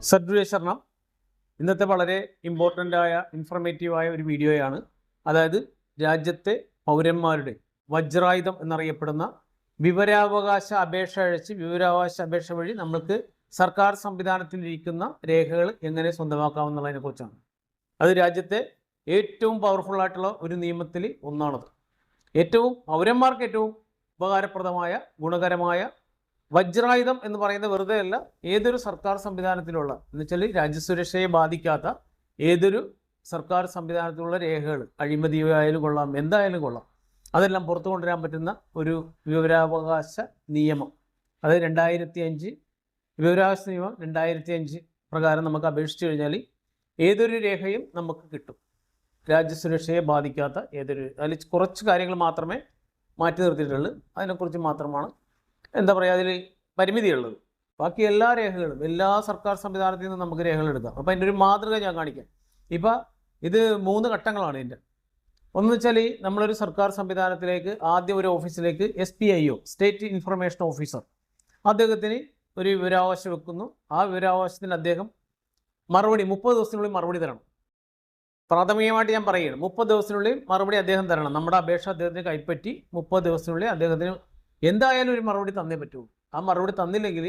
സദ്ഗുരുശരണം. ഇന്നത്തെ വളരെ ഇമ്പോർട്ടൻ്റായ ഇൻഫർമേറ്റീവായ ഒരു വീഡിയോയാണ്. അതായത് രാജ്യത്തെ പൗരന്മാരുടെ വജ്രായുധം എന്നറിയപ്പെടുന്ന വിവരാവകാശ അപേക്ഷ അയച്ച് വിവരാവകാശ അപേക്ഷ വഴി നമ്മൾക്ക് സർക്കാർ സംവിധാനത്തിലിരിക്കുന്ന രേഖകൾ എങ്ങനെ സ്വന്തമാക്കാമെന്നുള്ളതിനെ കുറിച്ചാണ്. അത് രാജ്യത്തെ ഏറ്റവും പവർഫുള്ളായിട്ടുള്ള ഒരു നിയമത്തിൽ ഒന്നാണത്. ഏറ്റവും പൗരന്മാർക്ക് ഏറ്റവും ഉപകാരപ്രദമായ ഗുണകരമായ വജ്രായുധം എന്ന് പറയുന്ന വെറുതെ അല്ല, ഏതൊരു സർക്കാർ സംവിധാനത്തിലുള്ള എന്ന് വെച്ചാൽ രാജ്യസുരക്ഷയെ ബാധിക്കാത്ത ഏതൊരു സർക്കാർ സംവിധാനത്തിലുള്ള രേഖകൾ, അഴിമതിയായാലും കൊള്ളാം, എന്തായാലും കൊള്ളാം, അതെല്ലാം പുറത്തു കൊണ്ടുവരാൻ പറ്റുന്ന ഒരു വിവരാവകാശ നിയമം. അത് 2005 വിവരാവകാശ നിയമം 2005 പ്രകാരം നമുക്ക് അപേക്ഷിച്ചു കഴിഞ്ഞാൽ ഏതൊരു രേഖയും നമുക്ക് കിട്ടും. രാജ്യസുരക്ഷയെ ബാധിക്കാത്ത ഏതൊരു, അതിൽ കുറച്ച് കാര്യങ്ങൾ മാത്രമേ മാറ്റി നിർത്തിയിട്ടുള്ളൂ. അതിനെക്കുറിച്ച് മാത്രമാണ് എന്താ പറയുക, അതിൽ പരിമിതിയുള്ളത്. ബാക്കി എല്ലാ രേഖകളും എല്ലാ സർക്കാർ സംവിധാനത്തിൽ നിന്നും നമുക്ക് രേഖകൾ എടുക്കാം. അപ്പോൾ അതിൻ്റെ ഒരു മാതൃക ഞാൻ കാണിക്കാം. ഇപ്പം ഇത് 3 ഘട്ടങ്ങളാണ് ഇതിൻ്റെ. ഒന്ന് വെച്ചാൽ നമ്മളൊരു സർക്കാർ സംവിധാനത്തിലേക്ക് ആദ്യം ഒരു ഓഫീസിലേക്ക് SPIO സ്റ്റേറ്റ് ഇൻഫർമേഷൻ ഓഫീസർ അദ്ദേഹത്തിന് ഒരു വിവരാവകാശം വെക്കുന്നു. ആ വിവരാവകാശത്തിന് അദ്ദേഹം മറുപടി 30 ദിവസത്തിനുള്ളിൽ മറുപടി തരണം. പ്രാഥമികമായിട്ട് ഞാൻ പറയുകയാണ്, 30 ദിവസത്തിനുള്ളിൽ മറുപടി അദ്ദേഹം തരണം. നമ്മുടെ അപേക്ഷ അദ്ദേഹത്തിന് കൈപ്പറ്റി 30 ദിവസത്തിനുള്ളിൽ അദ്ദേഹത്തിന് എന്തായാലും ഒരു മറുപടി തന്നേ പറ്റുള്ളൂ. ആ മറുപടി തന്നില്ലെങ്കിൽ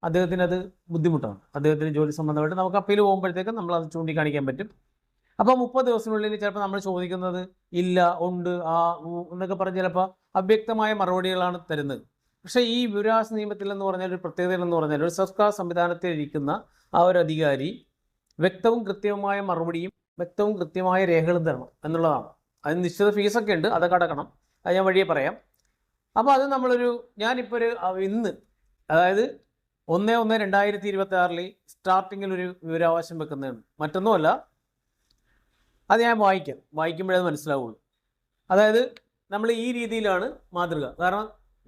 അദ്ദേഹത്തിന് അത് ബുദ്ധിമുട്ടാണ്. അദ്ദേഹത്തിന് ജോലി സംബന്ധമായിട്ട് നമുക്ക് അപ്പീൽ പോകുമ്പോഴത്തേക്കും നമ്മൾ അത് ചൂണ്ടിക്കാണിക്കാൻ പറ്റും. അപ്പോൾ 30 ദിവസത്തിനുള്ളിൽ ചിലപ്പോൾ നമ്മൾ ചോദിക്കുന്നത് ഇല്ല, ഉണ്ട്, എന്നൊക്കെ പറഞ്ഞ് ചിലപ്പോൾ അവ്യക്തമായ മറുപടികളാണ് തരുന്നത്. പക്ഷേ ഈ വിവരാവകാശ നിയമത്തിൽ എന്ന് പറഞ്ഞാൽ ഒരു പ്രത്യേകത എന്ന് പറഞ്ഞാൽ ഒരു സർക്കാർ സംവിധാനത്തിൽ ഇരിക്കുന്ന ആ ഒരു അധികാരി വ്യക്തവും കൃത്യവുമായ മറുപടിയും വ്യക്തവും കൃത്യമായ രേഖകളും തരണം എന്നുള്ളതാണ്. അതിന് നിശ്ചിത ഫീസൊക്കെ ഉണ്ട്, അതൊക്കെ അടക്കണം. അത് ഞാൻ വഴിയെ പറയാം. അപ്പോൾ അത് ഞാനിപ്പോൾ ഇന്ന്, അതായത് 1/1/2026 സ്റ്റാർട്ടിങ്ങിൽ ഒരു വിവരാവകാശം വെക്കുന്നതാണ്. മറ്റൊന്നുമല്ല, അത് ഞാൻ വായിക്കുമ്പോഴേ അത് മനസ്സിലാവുള്ളൂ. അതായത് നമ്മൾ ഈ രീതിയിലാണ് മാതൃക. കാരണം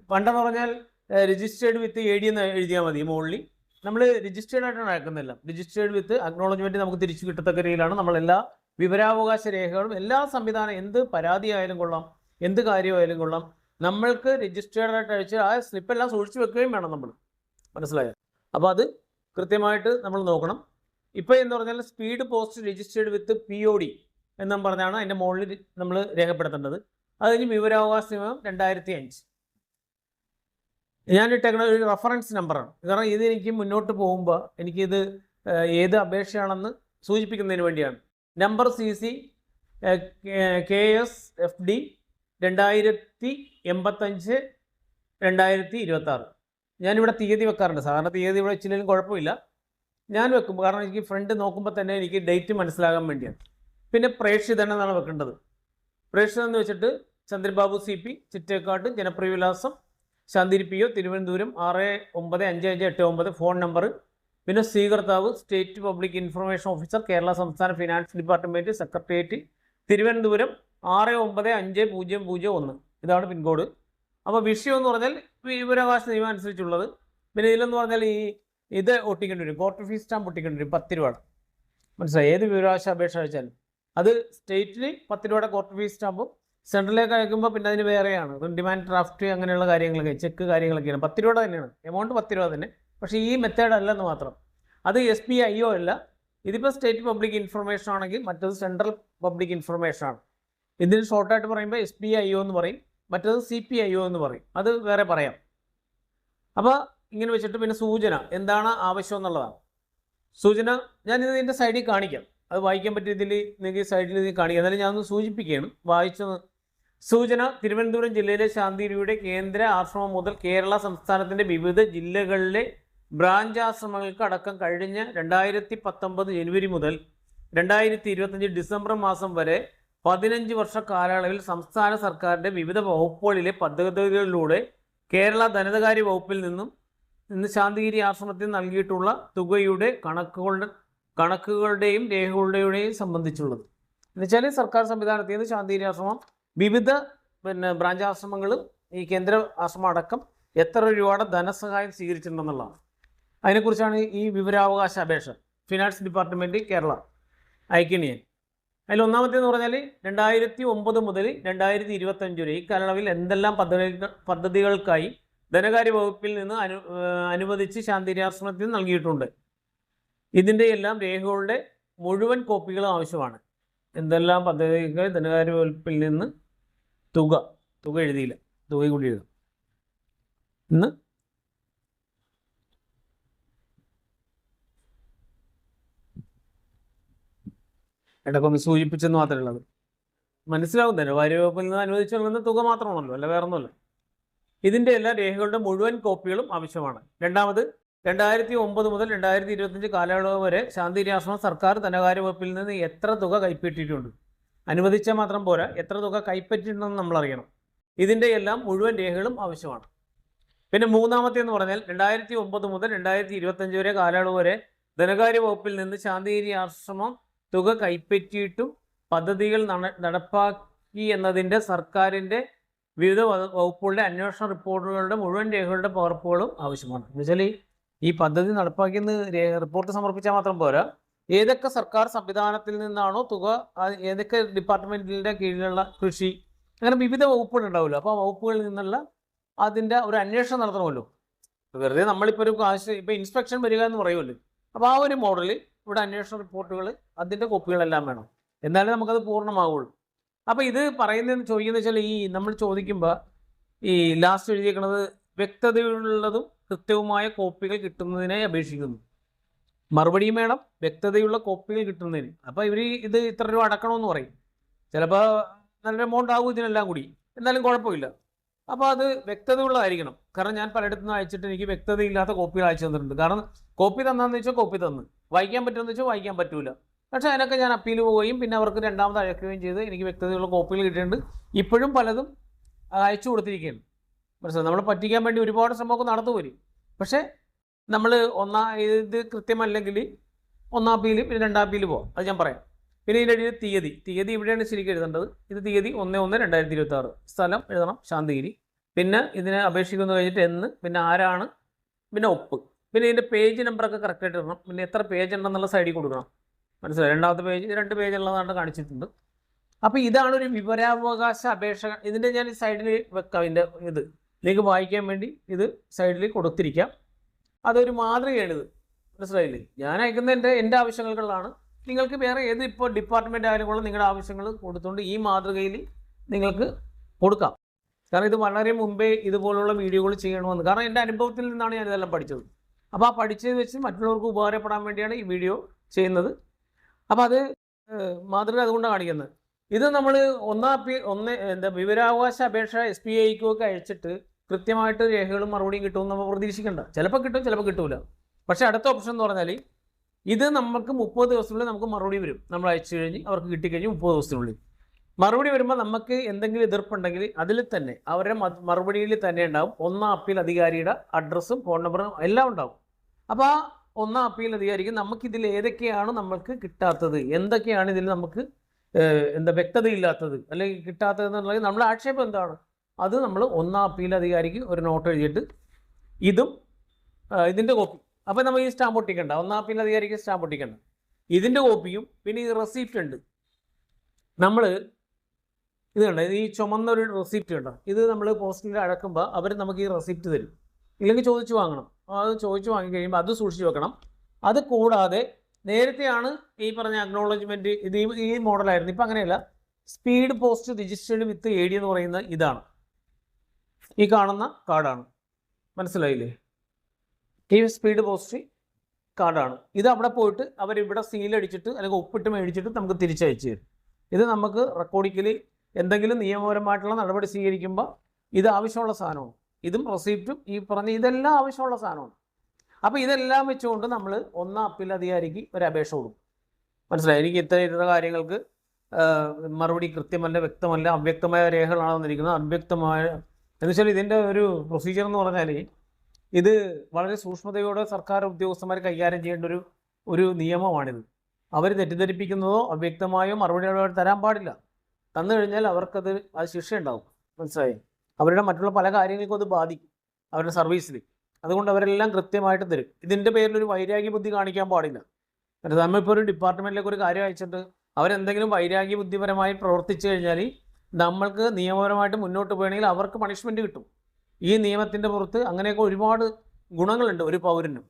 പണ്ടെന്ന് പറഞ്ഞാൽ രജിസ്റ്റേർഡ് വിത്ത് AD എന്ന് എഴുതിയാൽ മതി. മുകളിൽ നമ്മൾ രജിസ്റ്റേർഡ് ആയിട്ടാണ് അയക്കുന്നില്ല. രജിസ്റ്റേർഡ് വിത്ത് അക്നോളജ്മെൻറ്റ് നമുക്ക് തിരിച്ചു കിട്ടത്തക്ക രീതിയിലാണ് നമ്മളെല്ലാ വിവരാവകാശ രേഖകളും എല്ലാ സംവിധാനം, എന്ത് പരാതി ആയാലും കൊള്ളാം, എന്ത് കാര്യമായാലും കൊള്ളാം, നമ്മൾക്ക് രജിസ്റ്റേർഡ് ആയിട്ട് അയച്ച് ആ സ്ലിപ്പെല്ലാം സൂക്ഷിച്ച് വെക്കുകയും വേണം നമ്മൾ. മനസ്സിലായോ? അപ്പോൾ അത് കൃത്യമായിട്ട് നമ്മൾ നോക്കണം. ഇപ്പോൾ എന്ന് പറഞ്ഞാൽ സ്പീഡ് പോസ്റ്റ് രജിസ്റ്റേർഡ് വിത്ത് POD എന്നും പറഞ്ഞാണ് അതിൻ്റെ മുകളിൽ നമ്മൾ രേഖപ്പെടുത്തേണ്ടത്. അതിന് വിവരാവകാശ നിയമം 2005 ഞാൻ ഇട്ടേക്കുന്ന ഒരു റെഫറൻസ് നമ്പറാണ്. കാരണം ഇത് എനിക്ക് മുന്നോട്ട് പോകുമ്പോൾ എനിക്കിത് ഏത് അപേക്ഷയാണെന്ന് സൂചിപ്പിക്കുന്നതിന് വേണ്ടിയാണ്. Number CC KSFD 2085 2026. ഞാനിവിടെ തീയതി വെക്കാറുണ്ട്. സാധാരണ തീയതി ഇവിടെ വെച്ചില്ലെങ്കിലും കുഴപ്പമില്ല, ഞാൻ വെക്കും. കാരണം എനിക്ക് ഫ്രണ്ട് നോക്കുമ്പോൾ തന്നെ എനിക്ക് ഡേറ്റ് മനസ്സിലാകാൻ വേണ്ടിയാണ്. പിന്നെ പ്രേക്ഷിതൻ എന്നാണ് വെക്കേണ്ടത്. പ്രേക്ഷിതൻ എന്ന് വെച്ചിട്ട് ചന്ദ്രബാബു CP ചിറ്റേക്കാട്, ജനപ്രിയ വിലാസം ശാന്തിരി PO തിരുവനന്തപുരം 695589 ഫോൺ നമ്പർ. പിന്നെ സ്വീകർത്താവ് state public information officer Kerala സംസ്ഥാന ഫിനാൻസ് ഡിപ്പാർട്ട്മെൻറ്റ് സെക്രട്ടേറിയറ്റ് തിരുവനന്തപുരം 695001. ഇതാണ് പിൻകോഡ്. അപ്പോൾ വിഷയം എന്ന് പറഞ്ഞാൽ വിവരാവകാശ നിയമം അനുസരിച്ചുള്ളത്. പിന്നെ ഇതിലെന്ന് പറഞ്ഞാൽ ഇത് ഒട്ടിക്കേണ്ടി വരും, കോർട്ട് ഫീസ് സ്റ്റാമ്പ് ഒട്ടിക്കേണ്ടി വരും 10 രൂപയുടെ. മനസ്സിലായി? ഏത് വിവരാവകാശ അപേക്ഷ അയച്ചാലും അത് സ്റ്റേറ്റിന് 10 രൂപയുടെ കോർട്ട് ഫീസ് സ്റ്റാമ്പും, സെൻട്രലിലേക്ക് അയക്കുമ്പോൾ പിന്നെ അതിന് വേറെയാണ്. ഡിമാൻഡ് ഡ്രാഫ്റ്റ് അങ്ങനെയുള്ള കാര്യങ്ങളൊക്കെ, ചെക്ക് കാര്യങ്ങളൊക്കെയാണ്. 10 രൂപയുടെ തന്നെയാണ് എമൗണ്ട്, 10 രൂപ തന്നെ. പക്ഷേ ഈ മെത്തേഡ് അല്ലെന്ന് മാത്രം. അത് SPIO അല്ല. ഇതിപ്പോൾ സ്റ്റേറ്റ് പബ്ലിക് ഇൻഫർമേഷൻ ആണെങ്കിൽ മറ്റത് സെൻട്രൽ പബ്ലിക് ഇൻഫർമേഷൻ ആണ്. ഇതിന് ഷോർട്ടായിട്ട് പറയുമ്പോൾ SPIO എന്ന് പറയും, മറ്റത് CPIO എന്ന് പറയും. അത് വേറെ പറയാം. അപ്പോൾ ഇങ്ങനെ വെച്ചിട്ട് പിന്നെ സൂചന എന്താണ് ആവശ്യം എന്നുള്ളതാണ്. സൂചന ഞാനിത് ഇതിൻ്റെ സൈഡിൽ കാണിക്കാം. അത് വായിക്കാൻ പറ്റിയ ഇതിൽ നിങ്ങൾക്ക് സൈഡിൽ ഇത് കാണിക്കാം. എന്നാലും ഞാനൊന്ന് സൂചിപ്പിക്കുകയാണ്, വായിച്ചത്. സൂചന: തിരുവനന്തപുരം ജില്ലയിലെ ശാന്തിരിയുടെ കേന്ദ്ര ആശ്രമം മുതൽ കേരള സംസ്ഥാനത്തിൻ്റെ വിവിധ ജില്ലകളിലെ ബ്രാഞ്ച് ആശ്രമങ്ങൾക്ക് അടക്കം കഴിഞ്ഞ 2019 ജനുവരി മുതൽ 2025 ഡിസംബർ മാസം വരെ 15 വർഷ കാലയളവിൽ സംസ്ഥാന സർക്കാരിൻ്റെ വിവിധ വകുപ്പുകളിലെ പദ്ധതികളിലൂടെ കേരള ധനകാര്യ വകുപ്പിൽ നിന്ന് ശാന്തിഗിരി ആശ്രമത്തിൽ നൽകിയിട്ടുള്ള തുകയുടെ കണക്കുകളുടെയും രേഖകളുടെയും സംബന്ധിച്ചുള്ളത്. എന്നുവെച്ചാൽ സർക്കാർ സംവിധാനത്തിൽ നിന്ന് ശാന്തിഗിരി ആശ്രമം വിവിധ ബ്രാഞ്ച് ആശ്രമങ്ങളും ഈ കേന്ദ്ര ആശ്രമം അടക്കം എത്ര രൂപയുടെ ധനസഹായം സ്വീകരിച്ചിട്ടുണ്ടെന്നുള്ളതാണ്. അതിനെക്കുറിച്ചാണ് ഈ വിവരാവകാശ അപേക്ഷ ഫിനാൻസ് ഡിപ്പാർട്ട്മെൻറ്റ് കേരള അയക്കണേ. അതിൽ ഒന്നാമത്തേന്ന് പറഞ്ഞാൽ 2009 മുതൽ 2025 വരെ ഈ കാലയളവിൽ എന്തെല്ലാം പദ്ധതികൾക്കായി ധനകാര്യ വകുപ്പിൽ നിന്ന് അനുവദിച്ച് ശാന്തിഗിരി ആശ്രമത്തിൽ നൽകിയിട്ടുണ്ട്. ഇതിൻ്റെ എല്ലാം രേഖകളുടെ മുഴുവൻ കോപ്പികളും ആവശ്യമാണ്. എന്തെല്ലാം പദ്ധതികൾ ധനകാര്യ വകുപ്പിൽ നിന്ന് തുക എഴുതിയില്ല, തുക കൂടി എഴുതാം. ഇന്ന് ഇടയ്ക്കൊന്ന് സൂചിപ്പിച്ചെന്ന് മാത്രമേ ഉള്ളത്. മനസ്സിലാവും, ധനകാര്യ വകുപ്പിൽ നിന്ന് അനുവദിച്ചു നൽകുന്ന തുക മാത്രമാണല്ലോ, അല്ല വേറെ ഒന്നുമല്ല. ഇതിൻ്റെ എല്ലാ രേഖകളുടെ മുഴുവൻ കോപ്പികളും ആവശ്യമാണ്. രണ്ടാമത്, 2009 മുതൽ 2025 കാലയളവ് വരെ ശാന്തിഗിരി ആശ്രമം സർക്കാർ ധനകാര്യ വകുപ്പിൽ നിന്ന് എത്ര തുക കൈപ്പറ്റിയിട്ടുണ്ട്? അനുവദിച്ചാൽ മാത്രം പോരാ, എത്ര തുക കൈപ്പറ്റിയിട്ടുണ്ടെന്ന് നമ്മൾ അറിയണം. ഇതിൻ്റെ എല്ലാം മുഴുവൻ രേഖകളും ആവശ്യമാണ്. പിന്നെ മൂന്നാമത്തെ എന്ന് പറഞ്ഞാൽ 2009 മുതൽ 2025 വരെ കാലയളവ് വരെ ധനകാര്യ വകുപ്പിൽ നിന്ന് ശാന്തിഗിരി ആശ്രമം തുക കൈപ്പറ്റിയിട്ടും പദ്ധതികൾ നടപ്പാക്കി എന്നതിൻ്റെ സർക്കാരിൻ്റെ വിവിധ വകുപ്പുകളുടെ അന്വേഷണ റിപ്പോർട്ടുകളുടെ മുഴുവൻ രേഖകളുടെ പകർപ്പുകളും ആവശ്യമാണ്. എന്നുവെച്ചാൽ ഈ പദ്ധതി നടപ്പാക്കിയെന്ന് റിപ്പോർട്ട് സമർപ്പിച്ചാൽ മാത്രം പോരാ, ഏതൊക്കെ സർക്കാർ സംവിധാനത്തിൽ നിന്നാണോ തുക, ഏതൊക്കെ ഡിപ്പാർട്ട്മെൻറ്റിൻ്റെ കീഴിലുള്ള കൃഷി, അങ്ങനെ വിവിധ വകുപ്പുകൾ ഉണ്ടാവുമല്ലോ, അപ്പോൾ ആ വകുപ്പുകളിൽ നിന്നുള്ള അതിൻ്റെ ഒരു അന്വേഷണം നടത്തണമല്ലോ. വെറുതെ നമ്മളിപ്പോൾ ഒരു കാശ് ഇപ്പോൾ ഇൻസ്പെക്ഷൻ വരിക എന്ന് പറയുമല്ലോ, അപ്പോൾ ആ ഒരു മോഡലിൽ ഇവിടെ അന്വേഷണ റിപ്പോർട്ടുകൾ അതിൻ്റെ കോപ്പികളെല്ലാം വേണം, എന്നാലേ നമുക്കത് പൂർണ്ണമാവുള്ളൂ. അപ്പോൾ ഇത് പറയുന്നതെന്ന് ചോദിക്കുന്നത് വെച്ചാൽ, ഈ നമ്മൾ ചോദിക്കുമ്പോൾ ഈ ലാസ്റ്റ് എഴുതിയേക്കുന്നത് വ്യക്തതയുള്ളതും കൃത്യവുമായ കോപ്പികൾ കിട്ടുന്നതിനെ അപേക്ഷിക്കുന്നു. മറുപടിയും വേണം വ്യക്തതയുള്ള കോപ്പികൾ കിട്ടുന്നതിന്. അപ്പോൾ ഇവർ ഇത് ഇത്ര രൂപ അടക്കണമെന്ന് പറയും, ചിലപ്പോൾ നല്ല എമൗണ്ട് ആകും ഇതിനെല്ലാം കൂടി, എന്നാലും കുഴപ്പമില്ല. അപ്പോൾ അത് വ്യക്തതയുള്ളതായിരിക്കണം. കാരണം ഞാൻ പലയിടത്തുനിന്ന് അയച്ചിട്ട് എനിക്ക് വ്യക്തതയില്ലാത്ത കോപ്പികൾ അയച്ചു തന്നിട്ടുണ്ട്. കാരണം കോപ്പി തന്നാന്ന് വെച്ചാൽ കോപ്പി തന്ന്, വായിക്കാൻ പറ്റുമെന്ന് വെച്ചാൽ വായിക്കാൻ പറ്റൂല. പക്ഷേ അതിനൊക്കെ ഞാൻ അപ്പീൽ പോവുകയും പിന്നെ അവർക്ക് രണ്ടാമത് അയക്കുകയും ചെയ്ത് എനിക്ക് വ്യക്തതയുള്ള കോപ്പികൾ കിട്ടിയിട്ടുണ്ട്. ഇപ്പോഴും പലതും അയച്ചു കൊടുത്തിരിക്കുകയാണ്. മനസ്സിലായി, നമ്മൾ പറ്റിക്കാൻ വേണ്ടി ഒരുപാട് ശ്രമമൊക്കെ നടന്നു വരും. പക്ഷേ നമ്മൾ ഇത് കൃത്യമല്ലെങ്കിൽ ഒന്നാം അപ്പീൽ പിന്നെ രണ്ടാം അപ്പീൽ പോകാം, അത് ഞാൻ പറയാം. പിന്നെ ഇതിൻ്റെ തീയതി ഇവിടെയാണ് ശരിക്കും എഴുതേണ്ടത്. ഇത് തീയതി 1/1/2026, സ്ഥലം എഴുതണം ശാന്തിഗിരി. പിന്നെ ഇതിനെ അപേക്ഷിക്കുന്നത് കഴിഞ്ഞിട്ട് എന്ന്, പിന്നെ ആരാണ്, പിന്നെ ഒപ്പ്, പിന്നെ ഇതിൻ്റെ പേജ് നമ്പറൊക്കെ കറക്റ്റായിട്ട് ഇടണം. പിന്നെ എത്ര പേജ് ഉണ്ടെന്നുള്ള സൈഡിൽ കൊടുക്കണം. മനസ്സിലായി, രണ്ടാമത്തെ പേജ് 2 പേജ് ഉള്ളതാണ് കാണിച്ചിട്ടുണ്ട്. അപ്പോൾ ഇതാണ് ഒരു വിവരാവകാശ അപേക്ഷ. ഇതിൻ്റെ ഞാൻ ഈ സൈഡിൽ വെക്കാം, ഇതിൻ്റെ ഇത് നിങ്ങൾക്ക് വായിക്കാൻ വേണ്ടി ഇത് സൈഡിൽ കൊടുത്തിരിക്കാം. അതൊരു മാതൃകയാണിത്, മനസ്സിലായില്ലേ? ഞാൻ അയക്കുന്നത് എൻ്റെ ആവശ്യങ്ങൾക്കുള്ളതാണ്. നിങ്ങൾക്ക് വേറെ ഏത് ഇപ്പോൾ ഡിപ്പാർട്ട്മെൻ്റ് ആയാലും കൂടെ നിങ്ങളുടെ ആവശ്യങ്ങൾ കൊടുത്തുകൊണ്ട് ഈ മാതൃകയിൽ നിങ്ങൾക്ക് കൊടുക്കാം. കാരണം ഇത് വളരെ മുമ്പേ ഇതുപോലുള്ള വീഡിയോകൾ ചെയ്യണമെന്ന്, കാരണം എൻ്റെ അനുഭവത്തിൽ നിന്നാണ് ഞാൻ ഇതെല്ലാം പഠിച്ചത്. അപ്പോൾ ആ പഠിച്ചത് വെച്ച് മറ്റുള്ളവർക്ക് ഉപകാരപ്പെടാൻ വേണ്ടിയാണ് ഈ വീഡിയോ ചെയ്യുന്നത്. അപ്പോൾ അത് മാതൃക അതുകൊണ്ടാണ് കാണിക്കുന്നത്. ഇത് നമ്മൾ വിവരാവകാശ അപേക്ഷ SBIക്ക് ഒക്കെ അയച്ചിട്ട് കൃത്യമായിട്ട് രേഖകളും മറുപടിയും കിട്ടുമെന്ന് നമ്മൾ പ്രതീക്ഷിക്കേണ്ട. ചിലപ്പോൾ കിട്ടും, ചിലപ്പോൾ കിട്ടൂല. പക്ഷേ അടുത്ത ഓപ്ഷൻ എന്ന് പറഞ്ഞാൽ ഇത് നമുക്ക് 30 ദിവസത്തിനുള്ളിൽ നമുക്ക് മറുപടി വരും. നമ്മൾ അയച്ചു കഴിഞ്ഞ് അവർക്ക് കിട്ടിക്കഴിഞ്ഞ് 30 ദിവസത്തിനുള്ളിൽ മറുപടി വരുമ്പോൾ നമുക്ക് എന്തെങ്കിലും എതിർപ്പുണ്ടെങ്കിൽ അതിൽ തന്നെ അവരുടെ മറുപടിയിൽ തന്നെ ഉണ്ടാവും ഒന്നാം അപ്പീൽ അധികാരിയുടെ അഡ്രസ്സും ഫോൺ നമ്പറും എല്ലാം ഉണ്ടാവും. അപ്പോൾ ആ ഒന്നാം അപ്പീൽ അധികാരിക്ക് നമുക്കിതിൽ ഏതൊക്കെയാണ് നമ്മൾക്ക് കിട്ടാത്തത്, എന്തൊക്കെയാണ് ഇതിൽ നമുക്ക് വ്യക്തതയില്ലാത്തത് അല്ലെങ്കിൽ കിട്ടാത്തത് എന്നുള്ളത് നമ്മുടെ ആക്ഷേപം എന്താണ്, അത് നമ്മൾ ഒന്നാം അപ്പീൽ അധികാരിക്ക് ഒരു നോട്ട് എഴുതിയിട്ട് ഇതിൻ്റെ കോപ്പി, അപ്പോൾ നമ്മൾ ഈ സ്റ്റാമ്പ് ഒട്ടിക്കണ്ട, ഒന്നാം അപ്പീൽ അധികാരിക്ക് സ്റ്റാമ്പ് ഒട്ടിക്കണ്ട, ഇതിൻ്റെ കോപ്പിയും പിന്നെ ഈ റെസിപ്റ്റ് ഉണ്ട്. നമ്മൾ ഇത് കണ്ട, ഈ ചുമന്നൊരു റെസിപ്റ്റ് ഉണ്ടോ, ഇത് നമ്മൾ പോസ്റ്റിൽ അടക്കുമ്പോൾ അവർ നമുക്ക് ഈ റെസിപ്റ്റ് തരും, ഇല്ലെങ്കിൽ ചോദിച്ചു വാങ്ങണം. അത് ചോദിച്ചു വാങ്ങിക്കഴിയുമ്പോൾ അത് സൂക്ഷിച്ച് വെക്കണം. അത് കൂടാതെ നേരത്തെയാണ് ഈ പറഞ്ഞ അക്നോളജ്മെൻറ്റ്, ഇത് ഈ മോഡലായിരുന്നു. ഇപ്പം അങ്ങനെയല്ല, സ്പീഡ് പോസ്റ്റ് രജിസ്റ്റേർഡ് വിത്ത് AD എന്ന് പറയുന്ന ഇതാണ്, ഈ കാണുന്ന കാർഡാണ്. മനസ്സിലായില്ലേ? ഈ സ്പീഡ് പോസ്റ്റ് കാർഡാണ്. ഇത് അവിടെ പോയിട്ട് അവരിവിടെ സീലടിച്ചിട്ട് അല്ലെങ്കിൽ ഒപ്പിട്ട് മേടിച്ചിട്ട് നമുക്ക് തിരിച്ചയച്ചു തരും. ഇത് നമുക്ക് റെക്കോർഡിക്കലി എന്തെങ്കിലും നിയമപരമായിട്ടുള്ള നടപടി സ്വീകരിക്കുമ്പോൾ ഇത് ആവശ്യമുള്ള സാധനമാണ്. ഇതും റെസിപ്റ്റും ഈ പറഞ്ഞ ഇതെല്ലാം ആവശ്യമുള്ള സാധനമാണ്. അപ്പോൾ ഇതെല്ലാം വെച്ചുകൊണ്ട് നമ്മൾ ഒന്നാം അപ്പീൽ അധികാരിക്ക് ഒരു അപേക്ഷ കൊടുക്കും. മനസ്സിലായി? എനിക്ക് ഇത്ര കാര്യങ്ങൾക്ക് മറുപടി കൃത്യമല്ല, വ്യക്തമല്ല, അവ്യക്തമായ രേഖകളാണ് വന്നിരിക്കുന്നത്. അവ്യക്തമായ എന്ന് വെച്ചാൽ ഇതിൻ്റെ ഒരു പ്രൊസീജിയർ എന്ന് പറഞ്ഞാൽ ഇത് വളരെ സൂക്ഷ്മതയോടെ സർക്കാർ ഉദ്യോഗസ്ഥന്മാർ കൈകാര്യം ചെയ്യേണ്ട ഒരു നിയമമാണിത്. അവർ തെറ്റിദ്ധരിപ്പിക്കുന്നതോ അവ്യക്തമായോ മറുപടി തരാൻ പാടില്ല. തന്നു കഴിഞ്ഞാൽ അവർക്കത് ശിക്ഷ ഉണ്ടാവും. മനസ്സിലായി? അവരുടെ മറ്റുള്ള പല കാര്യങ്ങൾക്കും അത് ബാധിക്കും അവരുടെ സർവീസിൽ. അതുകൊണ്ട് അവരെല്ലാം കൃത്യമായിട്ട് തരും. ഇതിൻ്റെ പേരിലൊരു വൈരാഗ്യ ബുദ്ധി കാണിക്കാൻ പാടില്ല. നമ്മളിപ്പോൾ ഒരു ഡിപ്പാർട്ട്മെൻറ്റിലേക്ക് ഒരു കാര്യം അയച്ചിട്ട് അവരെന്തെങ്കിലും വൈരാഗ്യ ബുദ്ധിപരമായി പ്രവർത്തിച്ചു കഴിഞ്ഞാൽ നമ്മൾക്ക് നിയമപരമായിട്ട് മുന്നോട്ട് പോകണമെങ്കിൽ അവർക്ക് പണിഷ്മെൻറ്റ് കിട്ടും. ഈ നിയമത്തിൻ്റെ പുറത്ത് അങ്ങനെയൊക്കെ ഒരുപാട് ഗുണങ്ങളുണ്ട് ഒരു പൗരനും.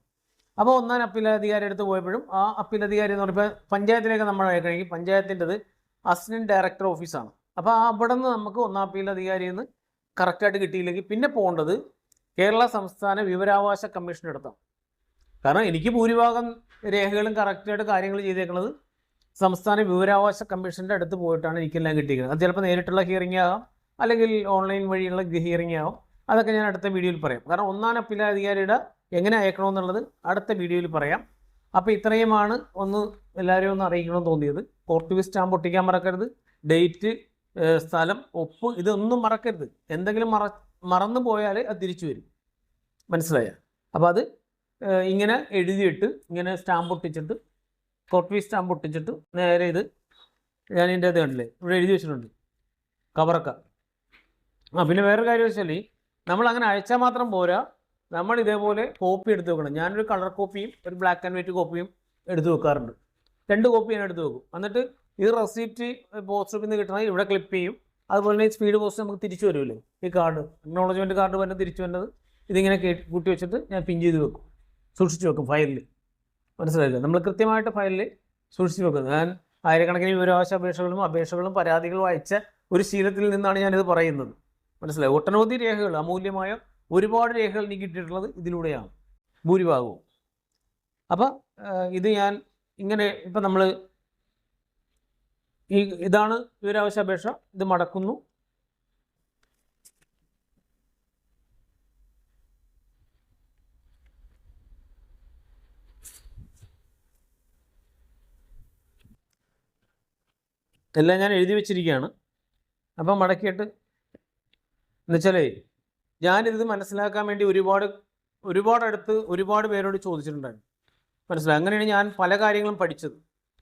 അപ്പോൾ ഒന്നാം അപ്പീൽ അധികാരി അടുത്ത് പോയപ്പോഴും ആ അപ്പീൽ അധികാരി എന്ന് പറയുമ്പോൾ പഞ്ചായത്തിലേക്ക് നമ്മൾ അയക്കണമെങ്കിൽ പഞ്ചായത്തിൻ്റെത് അസിസ്റ്റന്റ് ഡയറക്ടർ ഓഫീസാണ്. അപ്പോൾ അവിടെ നിന്ന് നമുക്ക് ഒന്നാം അപ്പീൽ അധികാരിയിൽ നിന്ന് കറക്റ്റായിട്ട് കിട്ടിയില്ലെങ്കിൽ പിന്നെ പോകേണ്ടത് കേരള സംസ്ഥാന വിവരാവകാശ കമ്മീഷൻ്റെ അടുത്താണ്. കാരണം എനിക്ക് ഭൂരിഭാഗം രേഖകളും കറക്റ്റായിട്ട് കാര്യങ്ങൾ ചെയ്തേക്കുന്നത് സംസ്ഥാന വിവരാവകാശ കമ്മീഷൻ്റെ അടുത്ത് പോയിട്ടാണ് എനിക്കെല്ലാം കിട്ടിയിരിക്കുന്നത്. അത് ചിലപ്പോൾ നേരിട്ടുള്ള ഹിയറിംഗ് ആകാം, അല്ലെങ്കിൽ ഓൺലൈൻ വഴിയുള്ള ഹിയറിംഗ് ആകാം. അതൊക്കെ ഞാൻ അടുത്ത വീഡിയോയിൽ പറയാം. കാരണം ഒന്നാം അപ്പീൽ അധികാരിയുടെ എങ്ങനെ അയക്കണമെന്നുള്ളത് അടുത്ത വീഡിയോയിൽ പറയാം. അപ്പോൾ ഇത്രയുമാണ് എല്ലാവരെയും ഒന്ന് അറിയിക്കണമെന്ന് തോന്നിയത്. കോർട്ട് സ്റ്റാമ്പ് ഒട്ടിക്കാൻ മറക്കരുത്. ഡേറ്റ്, സ്ഥലം, ഒപ്പ് ഇതൊന്നും മറക്കരുത്. എന്തെങ്കിലും മറന്നു പോയാൽ അത് തിരിച്ചു വരും. മനസ്സിലായ? അപ്പോൾ അത് ഇങ്ങനെ എഴുതിയിട്ട് ഇങ്ങനെ സ്റ്റാമ്പ് ഒട്ടിച്ചിട്ട് കോർട്ട് സ്റ്റാമ്പ് ഒട്ടിച്ചിട്ട് നേരെ ഇത് ഞാനിതിൻ്റെ അത് കണ്ടില്ലേ ഇവിടെ എഴുതി വെച്ചിട്ടുണ്ട് കവറക്ക. പിന്നെ വേറൊരു കാര്യം വെച്ചാൽ നമ്മൾ അങ്ങനെ അയച്ചാൽ മാത്രം പോരാ, നമ്മൾ ഇതേപോലെ കോപ്പി എടുത്ത് വെക്കണം. ഞാനൊരു കളർ കോപ്പിയും ഒരു ബ്ലാക്ക് ആൻഡ് വൈറ്റ് കോപ്പിയും എടുത്ത് വെക്കാറുണ്ട്. 2 കോപ്പി ഞാൻ എടുത്ത് വെക്കും. എന്നിട്ട് ഈ റെസീപ്റ്റ് പോസ്റ്റ് ഓഫീസിൽ നിന്ന് കിട്ടണമെങ്കിൽ ഇവിടെ ക്ലിപ്പ് ചെയ്യും. അതുപോലെ തന്നെ സ്പീഡ് പോസ്റ്റ് നമുക്ക് തിരിച്ചു വരുമല്ലോ, ഈ കാർഡ് അക്നോളജ്മെൻറ്റ് കാർഡ് വരെ തിരിച്ചു വരുന്നത് ഇതിങ്ങനെ കൂട്ടി വെച്ചിട്ട് ഞാൻ പിൻ ചെയ്ത് വെക്കും, സൂക്ഷിച്ച് വെക്കും ഫയലിൽ. മനസ്സിലായില്ലേ? നമ്മൾ കൃത്യമായിട്ട് ഫയലിൽ സൂക്ഷിച്ച് വെക്കുന്നത്. ഞാൻ ആയിരക്കണക്കിന് വിവരാവകാശ അപേക്ഷകളും പരാതികളും അയച്ച ഒരു ശീലത്തിൽ നിന്നാണ് ഞാനിത് പറയുന്നത്. മനസ്സിലായി? ഒട്ടനവധി രേഖകൾ, അമൂല്യമായ ഒരുപാട് രേഖകൾ എനിക്ക് കിട്ടിയിട്ടുള്ളത് ഇതിലൂടെയാണ് ഭൂരിഭാഗവും. അപ്പം ഇത് ഞാൻ ഇങ്ങനെ ഇപ്പം നമ്മൾ ഇതാണ് വിവരാവകാശ അപേക്ഷ. ഇത് മടക്കുന്നു. എല്ലാം ഞാൻ എഴുതി വെച്ചിരിക്കുകയാണ്. അപ്പം മടക്കിയിട്ട് എന്നുവെച്ചാലേ ഞാനിത് മനസ്സിലാക്കാൻ വേണ്ടി ഒരുപാട് പേരോട് ചോദിച്ചിട്ടുണ്ടായിരുന്നു. മനസ്സിലായി? അങ്ങനെയാണ് ഞാൻ പല കാര്യങ്ങളും പഠിച്ചത്.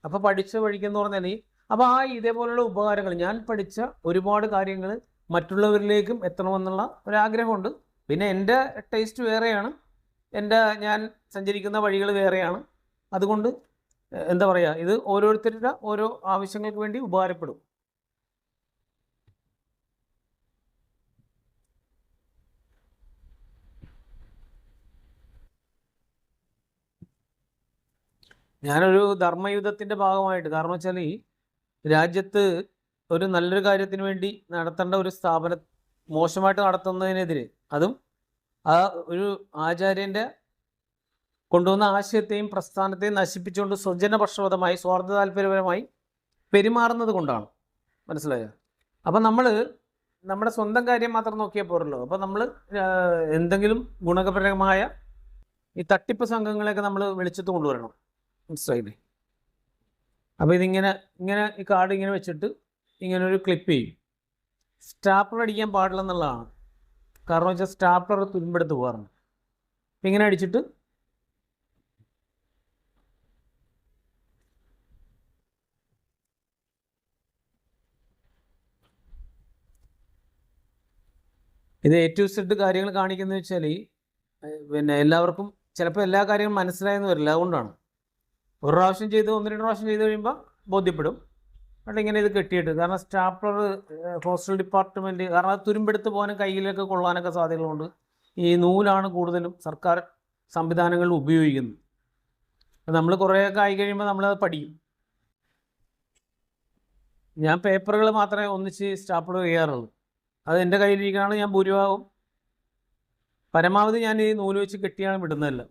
അപ്പോൾ പഠിച്ച വഴിക്കെന്ന് പറഞ്ഞാൽ അപ്പോൾ ഇതേപോലുള്ള ഉപകാരങ്ങൾ, ഞാൻ പഠിച്ച ഒരുപാട് കാര്യങ്ങൾ മറ്റുള്ളവരിലേക്കും എത്തണമെന്നുള്ള ഒരാഗ്രഹമുണ്ട്. പിന്നെ എൻ്റെ ടേസ്റ്റ് വേറെയാണ്, ഞാൻ സഞ്ചരിക്കുന്ന വഴികൾ വേറെയാണ്. അതുകൊണ്ട് എന്താ പറയുക, ഇത് ഓരോരുത്തരുടെ ഓരോ ആവശ്യങ്ങൾക്ക് വേണ്ടി ഉപകാരപ്പെടും. ഞാനൊരു ധർമ്മയുദ്ധത്തിൻ്റെ ഭാഗമായിട്ട്, കാരണം വെച്ചാൽ ഈ രാജ്യത്ത് ഒരു നല്ലൊരു കാര്യത്തിന് വേണ്ടി നടത്തേണ്ട ഒരു സ്ഥാപനം മോശമായിട്ട് നടത്തുന്നതിനെതിരെ, അതും ആ ഒരു ആചാര്യൻ്റെ കൊണ്ടുവന്ന ആശയത്തെയും പ്രസ്ഥാനത്തെയും നശിപ്പിച്ചുകൊണ്ട് സ്വജനപക്ഷപാതമായി സ്വാർത്ഥ താല്പര്യപരമായി പെരുമാറുന്നത് കൊണ്ടാണ്. മനസ്സിലായോ? അപ്പം നമ്മൾ നമ്മുടെ സ്വന്തം കാര്യം മാത്രം നോക്കിയാൽ പോരല്ലോ. അപ്പം നമ്മൾ എന്തെങ്കിലും ഗുണപരമായ ഈ തട്ടിപ്പ് സംഘങ്ങളെയൊക്കെ നമ്മൾ വെളിച്ചത്ത് കൊണ്ടുവരണം. മനസ്സിലായില്ലേ? അപ്പോൾ ഇതിങ്ങനെ ഈ കാർഡ് ഇങ്ങനെ വെച്ചിട്ട് ഇങ്ങനെ ഒരു ക്ലിപ്പ് ചെയ്യും. സ്റ്റാപ്ലർ അടിക്കാൻ പാടില്ലെന്നുള്ളതാണ്. കാരണം വെച്ചാൽ സ്റ്റാപ്ലർ തുരുമ്പെടുത്ത് പോകാറുണ്ട്. അപ്പം ഇങ്ങനെ അടിച്ചിട്ട് ഇത് A to Z കാര്യങ്ങൾ കാണിക്കുന്നത് വെച്ചാൽ പിന്നെ എല്ലാവർക്കും ചിലപ്പോൾ എല്ലാ കാര്യങ്ങളും മനസ്സിലായെന്ന് വരില്ല. അതുകൊണ്ടാണ് ഒരു പ്രാവശ്യം ചെയ്ത് 1-2 പ്രാവശ്യം ചെയ്ത് കഴിയുമ്പോൾ ബോധ്യപ്പെടും. എന്നിട്ട് ഇങ്ങനെ ഇത് കെട്ടിയിട്ട്, കാരണം സ്റ്റാപ്ലർ പോസ്റ്റൽ ഡിപ്പാർട്ട്മെൻറ്റ്, കാരണം അത് തുരുമ്പെടുത്ത് പോകാനും കയ്യിലൊക്കെ കൊള്ളാനൊക്കെ സാധ്യതകളുണ്ട്. ഈ നൂലാണ് കൂടുതലും സർക്കാർ സംവിധാനങ്ങളിൽ ഉപയോഗിക്കുന്നത്. നമ്മൾ കുറേയൊക്കെ ആയി കഴിയുമ്പോൾ നമ്മളത് പഠിക്കും. ഞാൻ പേപ്പറുകൾ മാത്രമേ ഒന്നിച്ച് സ്റ്റാപ്ലർ ചെയ്യാറുള്ളൂ. അത് എൻ്റെ കയ്യിലിരിക്കുകയാണ്. ഞാൻ ഭൂരിഭാഗം പരമാവധി ഞാൻ ഈ നൂല് വെച്ച് കെട്ടിയാണ് വിടുന്നതല്ല.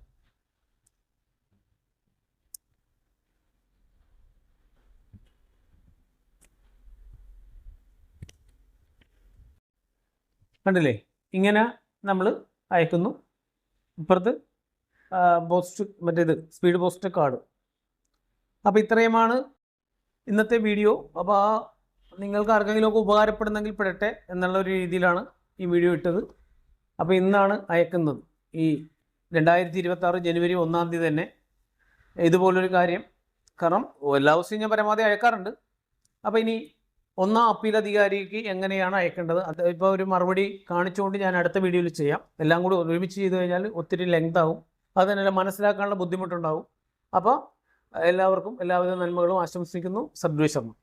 കണ്ടില്ലേ? ഇങ്ങനെ നമ്മൾ അയക്കുന്നു. ഇപ്പുറത്ത് പോസ്റ്റ് സ്പീഡ് പോസ്റ്റ് കാർഡ്. അപ്പോൾ ഇത്രയുമാണ് ഇന്നത്തെ വീഡിയോ. അപ്പോൾ നിങ്ങൾക്ക് ആർക്കെങ്കിലുമൊക്കെ ഉപകാരപ്പെടുന്നെങ്കിൽ പെടട്ടെ എന്നുള്ള ഒരു രീതിയിലാണ് ഈ വീഡിയോ ഇട്ടത്. അപ്പോൾ ഇന്നാണ് അയക്കുന്നത്, ഈ 2026 ജനുവരി 1-ാം തീയതി തന്നെ ഇതുപോലൊരു കാര്യം. കാരണം എല്ലാ ദിവസവും ഞാൻ പരമാവധി അയക്കാറുണ്ട്. അപ്പോൾ ഇനി 1ാം അപ്പീൽ അധികാരിക്ക് എങ്ങനെയാണ് അയക്കേണ്ടത്, അത് ഇപ്പോൾ ഒരു മറുപടി കാണിച്ചുകൊണ്ട് ഞാൻ അടുത്ത വീഡിയോയിൽ ചെയ്യാം. എല്ലാം കൂടി ഒരുമിച്ച് ചെയ്ത് കഴിഞ്ഞാൽ ഒത്തിരി ലെങ്ത് ആവും, അത് തന്നെ മനസ്സിലാക്കാനുള്ള ബുദ്ധിമുട്ടുണ്ടാവും. അപ്പോൾ എല്ലാവർക്കും എല്ലാവിധ നന്മകളും ആശംസിക്കുന്നു. സദ്വേഷണം.